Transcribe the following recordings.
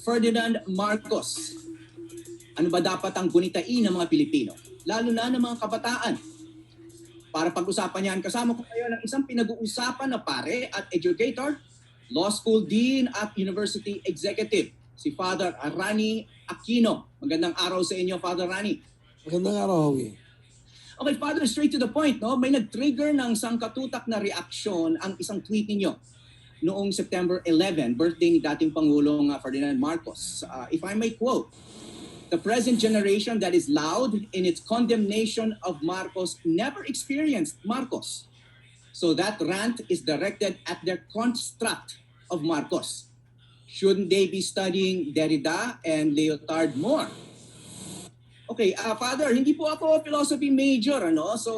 Ferdinand Marcos. Ano ba dapat ang gunitain ng mga Pilipino, lalo na ng mga kabataan? Para pag-usapan yan, kasama ko ngayon ang isang pinag-uusapan na pare at educator, law school dean at university executive, si Father Rannie Aquino. Magandang araw sa inyo, Father Rannie. Magandang araw, Howie. Okay, Father, straight to the point, no? May nag-trigger ng sangkatutak na reaksyon ang isang tweet ninyo noong September 11, birthday ni dating Pangulong Ferdinand Marcos. If I may quote, "The present generation that is loud in its condemnation of Marcos never experienced Marcos. So that rant is directed at their construct of Marcos. Shouldn't they be studying Derrida and Lyotard more?" Okay, Father, hindi po ako philosophy major, ano? So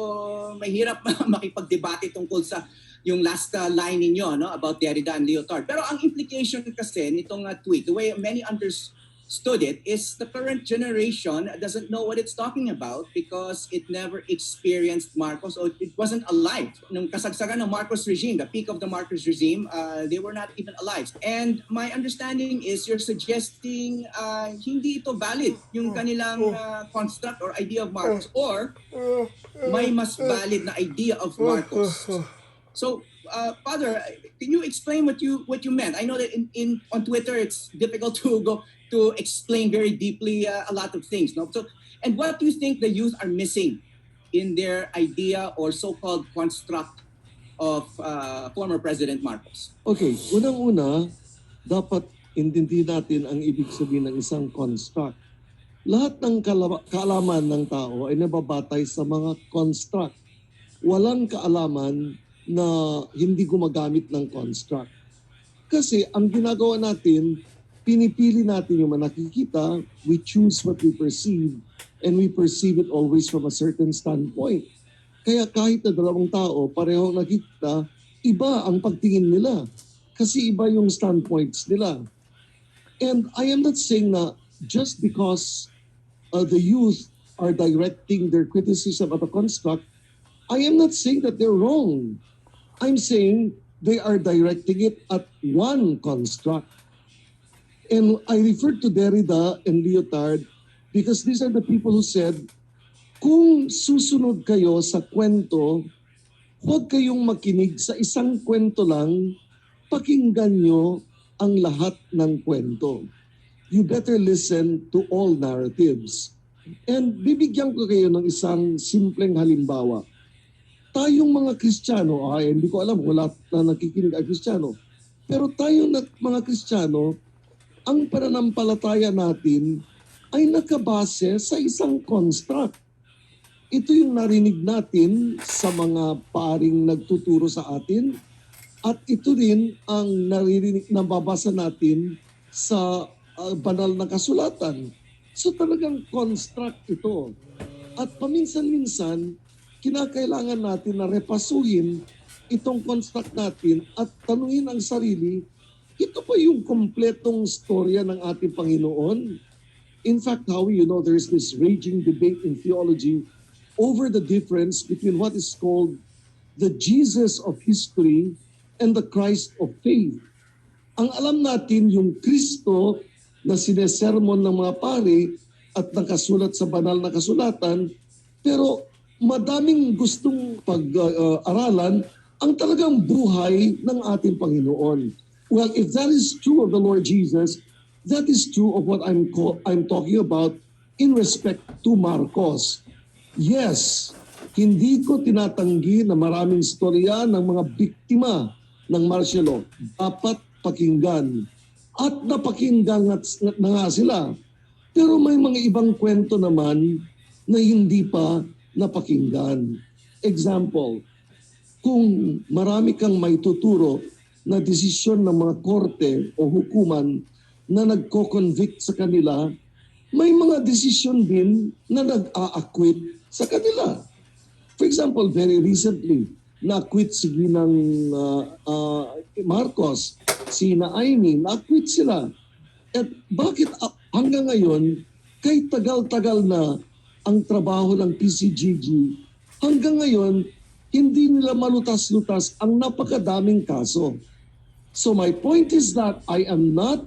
mahirap makipagdebate tungkol sa yung last line ninyo, no, about Derrida and Lyotard. Pero ang implication kasi nitong tweet, the way many understood it, is the current generation doesn't know what it's talking about because it never experienced Marcos, or it wasn't alive. Nung kasagsagan ng Marcos regime, the peak of the Marcos regime, they were not even alive. And my understanding is you're suggesting hindi ito valid, yung kanilang construct or idea of Marcos, or may mas valid na idea of Marcos. So, Father, can you explain what you meant? I know that on Twitter it's difficult to explain very deeply a lot of things. No? So, and what do you think the youth are missing in their idea or so-called construct of former President Marcos? Okay, unang-una, dapat intindihin natin ang ibig sabihin ng isang construct. Lahat ng kaalaman ng tao ay nababatay sa mga construct. Walang kaalaman na hindi gumagamit ng construct. Kasi ang ginagawa natin, pinipili natin yung nakikita, we choose what we perceive, and we perceive it always from a certain standpoint. Kaya kahit na dalawang tao, parehong nakikita, iba ang pagtingin nila. Kasi iba yung standpoints nila. And I am not saying na just because the youth are directing their criticism at a construct, I am not saying that they're wrong. I'm saying they are directing it at one construct. And I refer to Derrida and Lyotard because these are the people who said, kung susunod kayo sa kwento, huwag kayong makinig sa isang kwento lang, pakinggan nyo ang lahat ng kwento. You better listen to all narratives. And bibigyan ko kayo ng isang simpleng halimbawa. Tayong mga Kristiyano, hindi ko alam, wala na nakikinig ay Kristiyano. Pero tayong mga Kristiyano, ang pananampalataya natin ay nakabase sa isang construct. Ito yung narinig natin sa mga paring nagtuturo sa atin, at ito rin ang naririnig, nababasa natin sa banal na kasulatan. So talagang construct ito. At paminsan-minsan, kinakailangan natin na repasuhin itong construct natin at tanungin ang sarili, ito pa yung kompletong storya ng ating Panginoon? In fact, Howie, there's this raging debate in theology over the difference between what is called the Jesus of history and the Christ of faith. Ang alam natin, yung Kristo na sinesermon ng mga pare at nakasulat sa banal na kasulatan, pero madaming gustong pag-aralan ang talagang buhay ng ating Panginoon. Well, if that is true of the Lord Jesus, that is true of what I'm talking about in respect to Marcos. Yes, hindi ko tinatanggi na maraming storya ng mga biktima ng martial law dapat pakinggan. At napakinggan na nga sila. Pero may mga ibang kwento naman na hindi pa napakinggan. Example, kung marami kang may tuturo na desisyon ng mga korte o hukuman na nagko-convict sa kanila, may mga desisyon din na nag-a-acquit sa kanila. For example, very recently, na-acquit si Ginang Marcos, si Naimi, na-acquit sila. At bakit hanggang ngayon, kahit tagal-tagal na ang trabaho ng PCGG, hanggang ngayon, hindi nila malutas-lutas ang napakadaming kaso. So my point is that I am not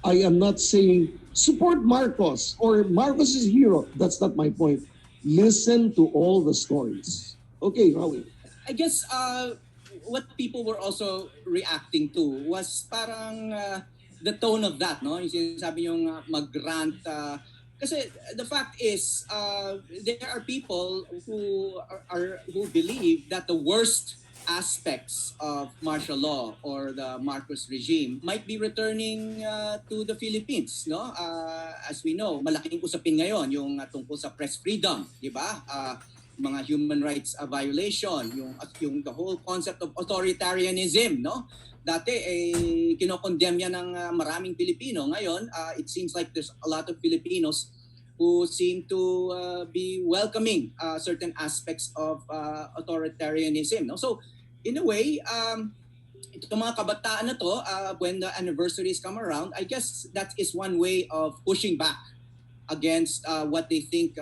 I am not saying support Marcos or Marcos is hero. That's not my point. Listen to all the stories. Okay, Howie. I guess what people were also reacting to was parang the tone of that, no? Yung sinasabi yung mag-rant. Kasi the fact is, there are people who believe that the worst aspects of martial law or the Marcos regime might be returning to the Philippines, no? As we know, malaking usapin ngayon yung tungkol sa press freedom, di ba? Mga human rights violation, yung the whole concept of authoritarianism, no? Dati kinokondemn yan ng maraming Pilipino. Ngayon, it seems like there's a lot of Filipinos who seem to be welcoming certain aspects of authoritarianism, no? So, in a way, itong mga kabataan na to, when the anniversaries come around, I guess that is one way of pushing back against what they think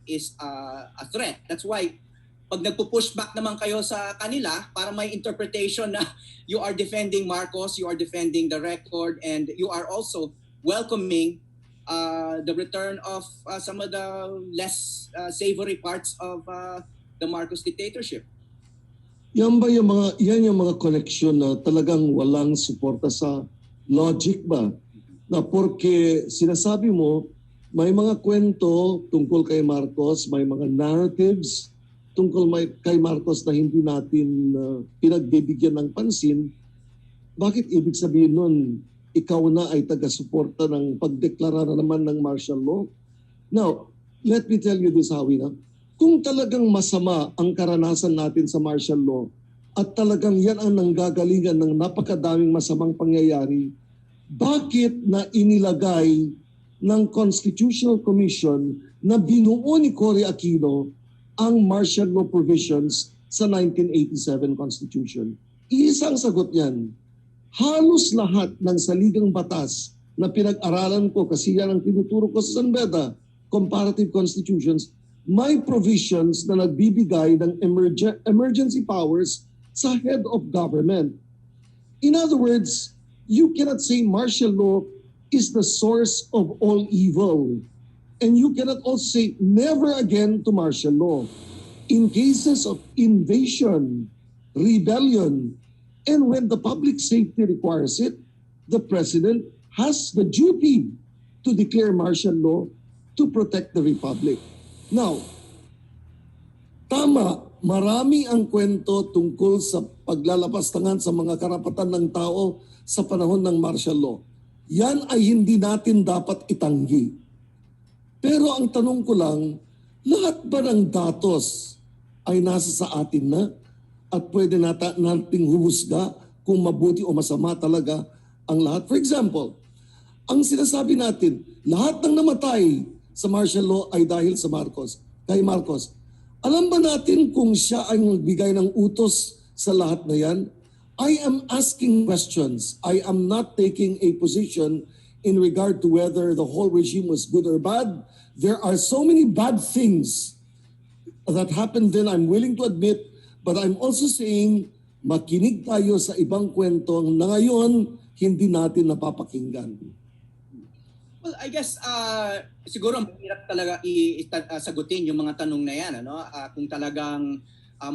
is a threat. That's why pag nagpo-push back naman kayo sa kanila para may interpretation na you are defending Marcos, you are defending the record, and you are also welcoming the return of some of the less savory parts of the Marcos dictatorship. Yan ba yan yung mga connection na talagang walang suporta sa logic ba? Na porque sinasabi mo, may mga kwento tungkol kay Marcos, may mga narratives tungkol kay Marcos na hindi natin pinagbibigyan ng pansin. Bakit ibig sabihin nun, ikaw na ay taga-suporta ng pagdeklara na naman ng martial law? Now, let me tell you this, Howie, na kung talagang masama ang karanasan natin sa martial law at talagang yan ang nanggagalingan ng napakadaming masamang pangyayari, bakit na inilagay ng Constitutional Commission na binuo ni Rannie Aquino ang martial law provisions sa 1987 Constitution? Isang sagot yan. Halos lahat ng saligang batas na pinag-aralan ko, kasi yan ang tinuturo ko sa San Beda, comparative constitutions, may provisions na nagbibigay ng emergency powers sa head of government. In other words, you cannot say martial law is the source of all evil. And you cannot also say never again to martial law. In cases of invasion, rebellion, and when the public safety requires it, the president has the duty to declare martial law to protect the republic. Now, tama, marami ang kwento tungkol sa paglalapastangan sa mga karapatan ng tao sa panahon ng martial law. Yan ay hindi natin dapat itanggi. Pero ang tanong ko lang, lahat ba ng datos ay nasa sa atin na at pwede nating humusga kung mabuti o masama talaga ang lahat? For example, ang sinasabi natin, lahat ng namatay sa martial law ay dahil sa Marcos, kay Marcos. Alam ba natin kung siya ay nagbigay ng utos sa lahat na yan? I am asking questions. I am not taking a position in regard to whether the whole regime was good or bad. There are so many bad things that happened then, I'm willing to admit, but I'm also saying makinig tayo sa ibang kwento na ngayon hindi natin napapakinggan. Well, I guess siguro mahirap talaga sagutin yung mga tanong na yan, ano? Kung talagang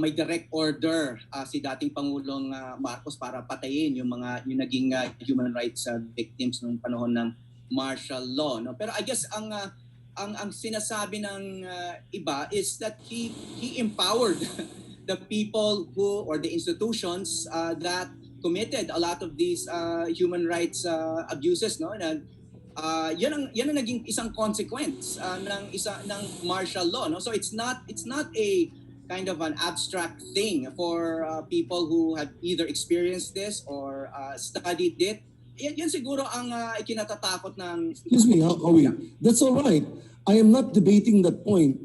may direct order si dating Pangulong Marcos para patayin yung naging human rights victims nung panahon ng martial law, no? Pero I guess ang sinasabi ng iba is that he empowered the people who or the institutions that committed a lot of these human rights abuses, no? Yan ang naging isang consequence ng martial law, no? So it's not a kind of an abstract thing for people who have either experienced this or studied it. Yan siguro ang ikinatatakot ng... Excuse me, Howie. That's all right. I am not debating that point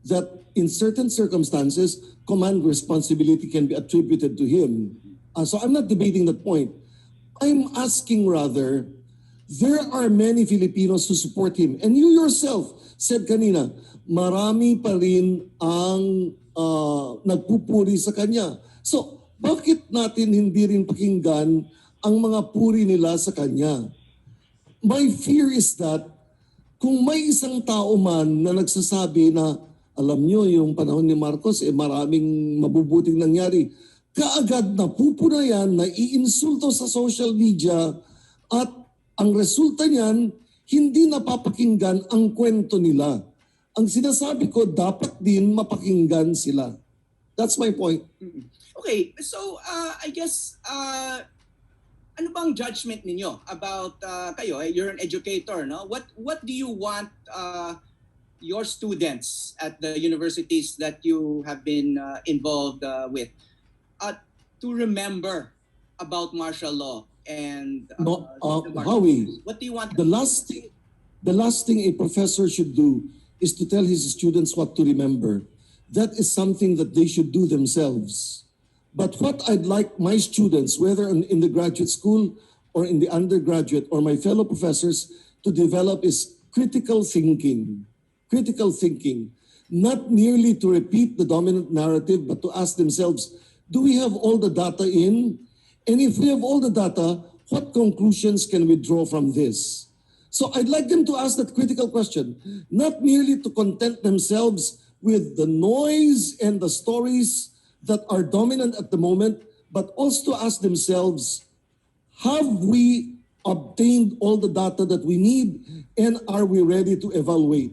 that in certain circumstances, command responsibility can be attributed to him. So I'm not debating that point. I'm asking rather, there are many Filipinos who support him. And you yourself said kanina, marami pa rin ang nagpupuri sa kanya. So, bakit natin hindi rin pakinggan ang mga puri nila sa kanya? My fear is that kung may isang tao man na nagsasabi na alam nyo, yung panahon ni Marcos, maraming mabubuting nangyari, kaagad na pupunayan, na iinsulto sa social media at ang resulta niyan, hindi napapakinggan ang kwento nila. Ang sinasabi ko, dapat din mapakinggan sila. That's my point. Okay, so I guess ano bang judgment ninyo about kayo? You're an educator, no? What do you want your students at the universities that you have been involved with to remember about martial law and Howie, what do you want? the last thing a professor should do is to tell his students what to remember. That is something that they should do themselves. But what I'd like my students, whether in the graduate school or in the undergraduate or my fellow professors, to develop is critical thinking. Critical thinking, not merely to repeat the dominant narrative, but to ask themselves, do we have all the data in? And if we have all the data, what conclusions can we draw from this? So I'd like them to ask that critical question, not merely to content themselves with the noise and the stories that are dominant at the moment, but also to ask themselves, have we obtained all the data that we need and are we ready to evaluate?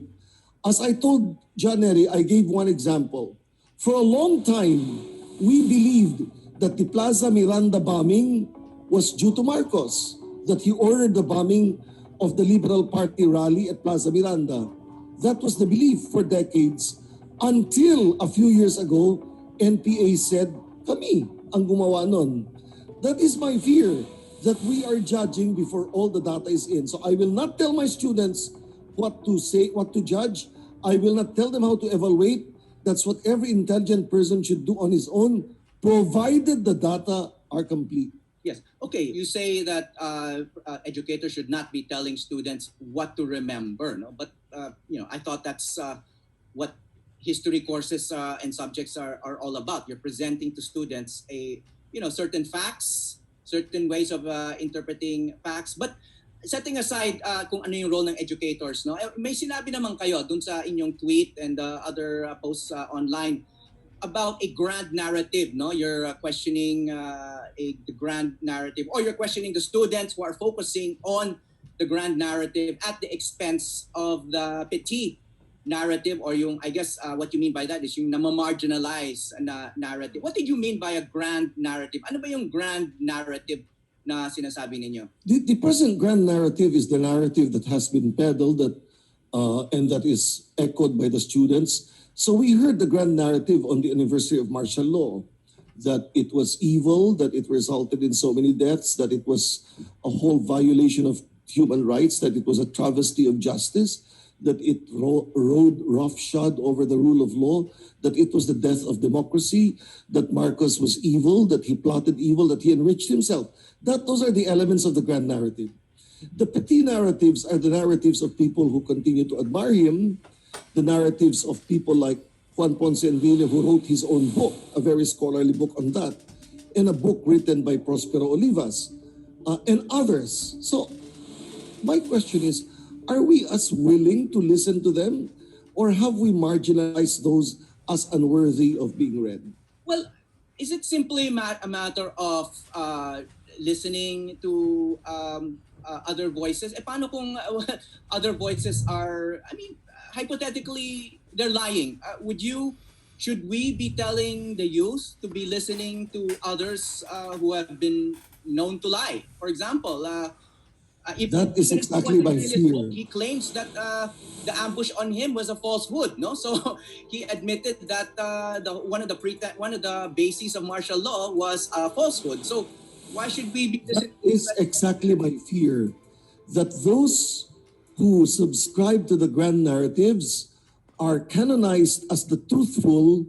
As I told John Neri, I gave one example. For a long time, we believed that the Plaza Miranda bombing was due to Marcos, that he ordered the bombing of the Liberal Party rally at Plaza Miranda. That was the belief for decades until a few years ago, NPA said, kami ang gumawa nun. That is my fear, that we are judging before all the data is in. So I will not tell my students what to say, what to judge. I will not tell them how to evaluate. That's what every intelligent person should do on his own, provided the data are complete. Yes. Okay. You say that educators should not be telling students what to remember, no? But I thought that's what history courses and subjects are all about. You're presenting to students certain facts, certain ways of interpreting facts. But setting aside kung ano yung role ng educators, no? May sinabi naman kayo dun sa inyong tweet and other posts online about a grand narrative, no? You're questioning the grand narrative, or you're questioning the students who are focusing on the grand narrative at the expense of the petit narrative, or yung, I guess what you mean by that is yung namamarginalize na narrative. What did you mean by a grand narrative? Ano ba yung grand narrative na sinasabi ninyo? The present grand narrative is the narrative that has been peddled and that is echoed by the students. So we heard the grand narrative on the anniversary of martial law, that it was evil, that it resulted in so many deaths, that it was a whole violation of human rights, that it was a travesty of justice, that it rode roughshod over the rule of law, that it was the death of democracy, that Marcos was evil, that he plotted evil, that he enriched himself. Those are the elements of the grand narrative. The petit narratives are the narratives of people who continue to admire him, the narratives of people like Juan Ponce Enrile, who wrote his own book, a very scholarly book on that, and a book written by Prospero Olivas, and others. So my question is, are we as willing to listen to them, or have we marginalized those as unworthy of being read? Well, is it simply a matter of listening to other voices? Paano kung other voices are, hypothetically, they're lying? Should we be telling the youth to be listening to others who have been known to lie? For example, that is exactly my fear. He claims that the ambush on him was a falsehood, no? So he admitted that one of the bases of martial law was falsehood. So why should we be listening? That is exactly my fear, that those who subscribe to the grand narratives are canonized as the truthful,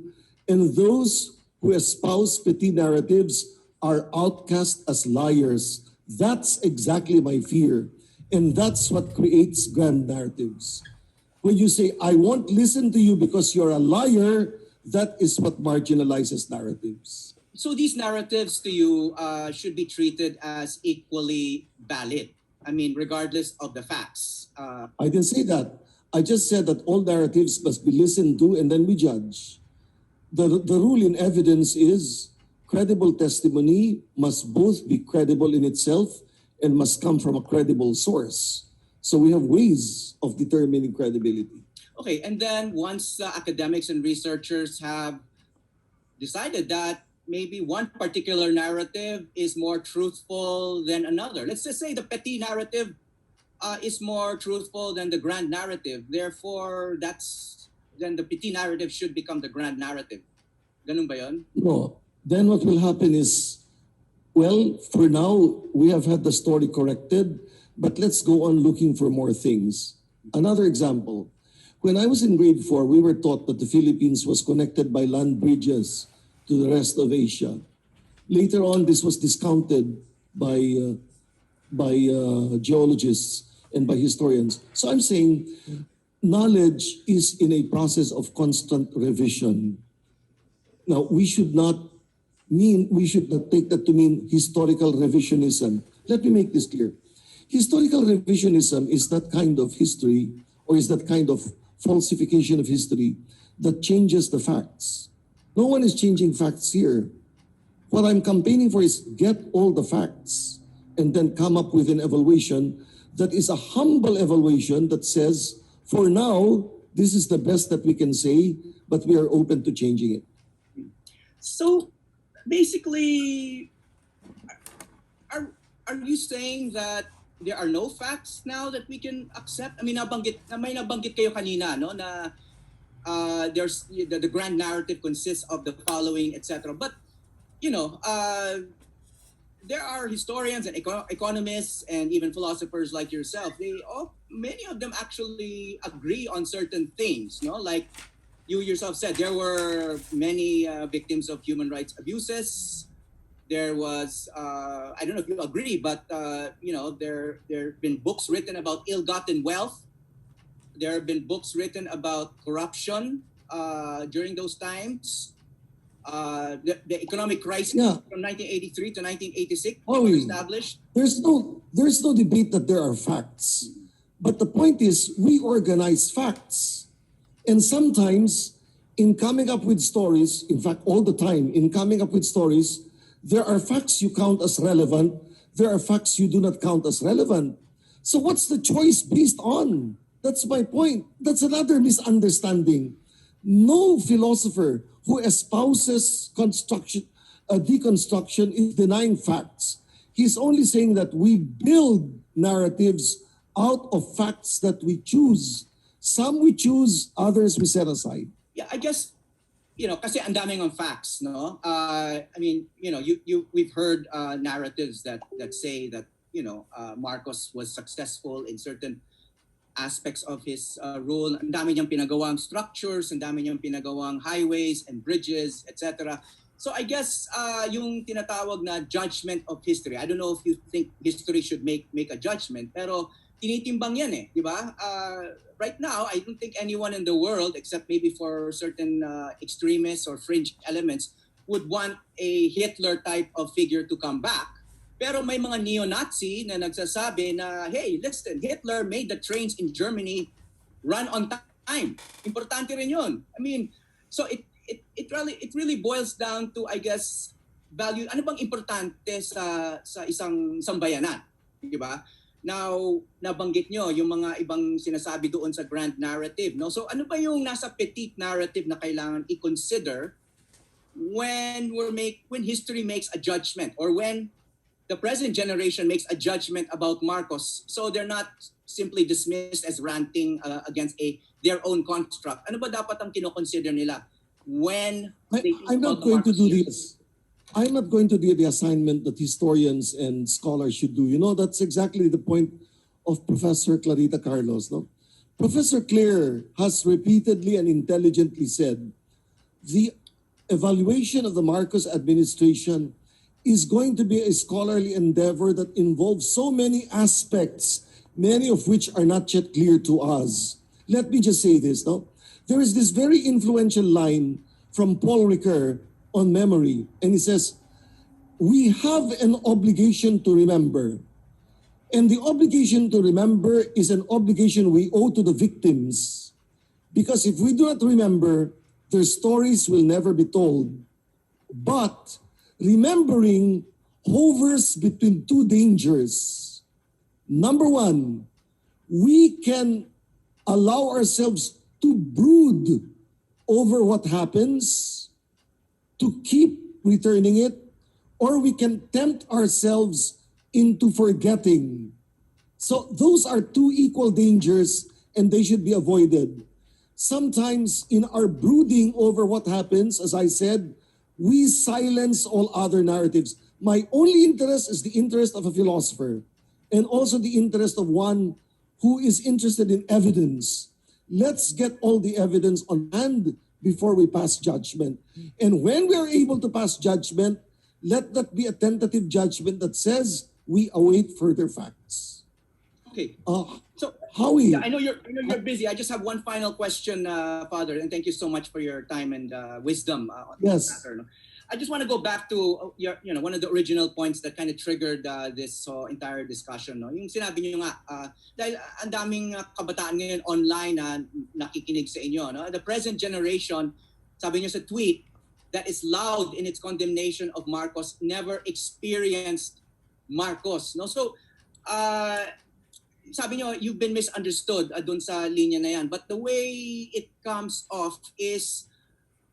and those who espouse petit narratives are outcast as liars. That's exactly my fear. And that's what creates grand narratives. When you say, I won't listen to you because you're a liar, that is what marginalizes narratives. So these narratives to you should be treated as equally valid. I mean, regardless of the facts. I didn't say that. I just said that all narratives must be listened to and then we judge. The rule in evidence is credible testimony must both be credible in itself and must come from a credible source. So we have ways of determining credibility. Okay, and then once academics and researchers have decided that maybe one particular narrative is more truthful than another. Let's just say the petit narrative is more truthful than the grand narrative. Therefore, then the petit narrative should become the grand narrative. Ganun ba yun? No. Then what will happen is, well, for now, we have had the story corrected, but let's go on looking for more things. Another example. When I was in grade 4, we were taught that the Philippines was connected by land bridges to the rest of Asia. Later on, this was discounted by geologists and by historians. So I'm saying knowledge is in a process of constant revision. Now, we should not take that to mean historical revisionism. Let me make this clear. Historical revisionism is that kind of history, or is that kind of falsification of history that changes the facts. No one is changing facts here. What I'm campaigning for is get all the facts and then come up with an evaluation that is a humble evaluation that says, for now, this is the best that we can say, but we are open to changing it. So basically, are you saying that there are no facts now that we can accept? I mean, may nabanggit kayo kanina, no, na there's the grand narrative consists of the following, etc. But you know, there are historians and economists and even philosophers like yourself. Many of them actually agree on certain things, no? Like you yourself said, there were many victims of human rights abuses. There was, I don't know if you agree, but you know, there have been books written about ill-gotten wealth. There have been books written about corruption during those times. The economic crisis from 1983 to 1986 was established. There's no debate that there are facts. But the point is, we organize facts. And sometimes, in coming up with stories, in fact, all the time, in coming up with stories, there are facts you count as relevant. There are facts you do not count as relevant. So what's the choice based on? That's my point. That's another misunderstanding. No philosopher who espouses deconstruction is denying facts. He's only saying that we build narratives out of facts that we choose. Some we choose, others we set aside. Yeah, I guess, you know, kasi ang daming ang facts, no? I mean, you know, we've heard narratives that say that, you know, Marcos was successful in certain aspects of his rule. Ang dami niyang pinagawang structures, ang dami niyang pinagawang highways and bridges, etc. So I guess yung tinatawag na judgment of history, I don't know if you think history should make a judgment, pero tinitimbang yan eh, di ba? Right now, I don't think anyone in the world, except maybe for certain extremists or fringe elements, would want a Hitler type of figure to come back. Pero may mga neo-Nazi na nagsasabi na, hey, listen, Hitler made the trains in Germany run on time. Importante rin yun. I mean, so it really boils down to, I guess, value. Ano bang importante sa isang sambayanan? Di ba? Now, nabanggit nyo yung mga ibang sinasabi doon sa grand narrative. No? So ano ba yung nasa petit narrative na kailangan i-consider when history makes a judgment, or when the present generation makes a judgment about Marcos, so they're not simply dismissed as ranting against their own construct? Ano ba dapat ang kinoconsider nila when I'm not going to do this. I'm not going to do the assignment that historians and scholars should do. You know, that's exactly the point of Professor Clarita Carlos. No? Professor Claire has repeatedly and intelligently said the evaluation of the Marcos administration is going to be a scholarly endeavor that involves so many aspects, many of which are not yet clear to us. Let me just say this. No? There is this very influential line from Paul Ricoeur on memory, and he says, we have an obligation to remember And the obligation to remember is an obligation we owe to the victims. Because if we do not remember, their stories will never be told. But remembering hovers between two dangers. Number one, we can allow ourselves to brood over what happens, to keep returning it, or we can tempt ourselves into forgetting. So those are two equal dangers and they should be avoided. Sometimes in our brooding over what happens, as I said, we silence all other narratives. My only interest is the interest of a philosopher and also the interest of one who is interested in evidence. Let's get all the evidence on hand before we pass judgment. And when we are able to pass judgment, let that be a tentative judgment that says we await further facts. Okay. So, Howie, yeah, I know you're busy. I just have one final question, Father, and thank you so much for your time and wisdom on this Yes. matter. No? I just want to go back to one of the original points that kind of triggered this entire discussion. No? Yung sinabi niyo nga, dahil ang daming kabataan ngayon online na nakikinig sa inyo. No? The present generation, sabi niyo sa tweet, that is loud in its condemnation of Marcos never experienced Marcos. No? So, sabi nyo, you've been misunderstood dun sa linya na yan. But the way it comes off is,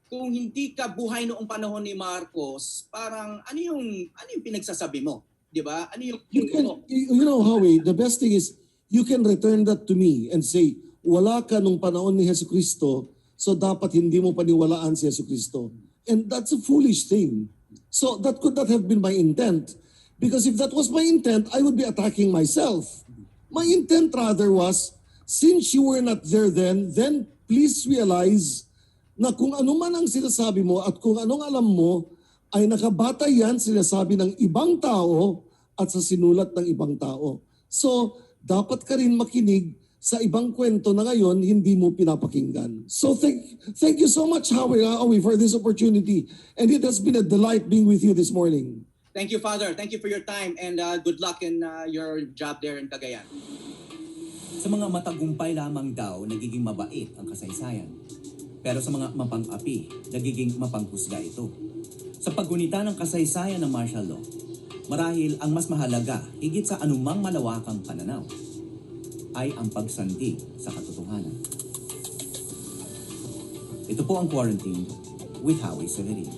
kung hindi ka buhay noong panahon ni Marcos, parang ano yung pinagsasabi mo? Di ba? Ano yung... you know, Howie, the best thing is, you can return that to me and say, wala ka nung panahon ni Jesucristo, so dapat hindi mo paniwalaan si Jesucristo. And that's a foolish thing. So that could not have been my intent. Because if that was my intent, I would be attacking myself. My intent rather was, since you were not there then please realize na kung ano man ang sinasabi mo at kung anong alam mo, ay nakabata yan sinasabi ng ibang tao at sa sinulat ng ibang tao. So, dapat ka rin makinig sa ibang kwento na ngayon hindi mo pinapakinggan. So, thank you so much, Howie, for this opportunity. And it has been a delight being with you this morning. Thank you, Father. Thank you for your time and good luck in your job there in Cagayan. Sa mga matagumpay lamang daw, nagiging mabait ang kasaysayan. Pero sa mga mapang-api, nagiging mapanghusga ito. Sa paggunita ng kasaysayan ng martial law, marahil ang mas mahalaga, higit sa anumang malawakang pananaw, ay ang pagsandig sa katotohanan. Ito po ang Quarantine with Howie Severino.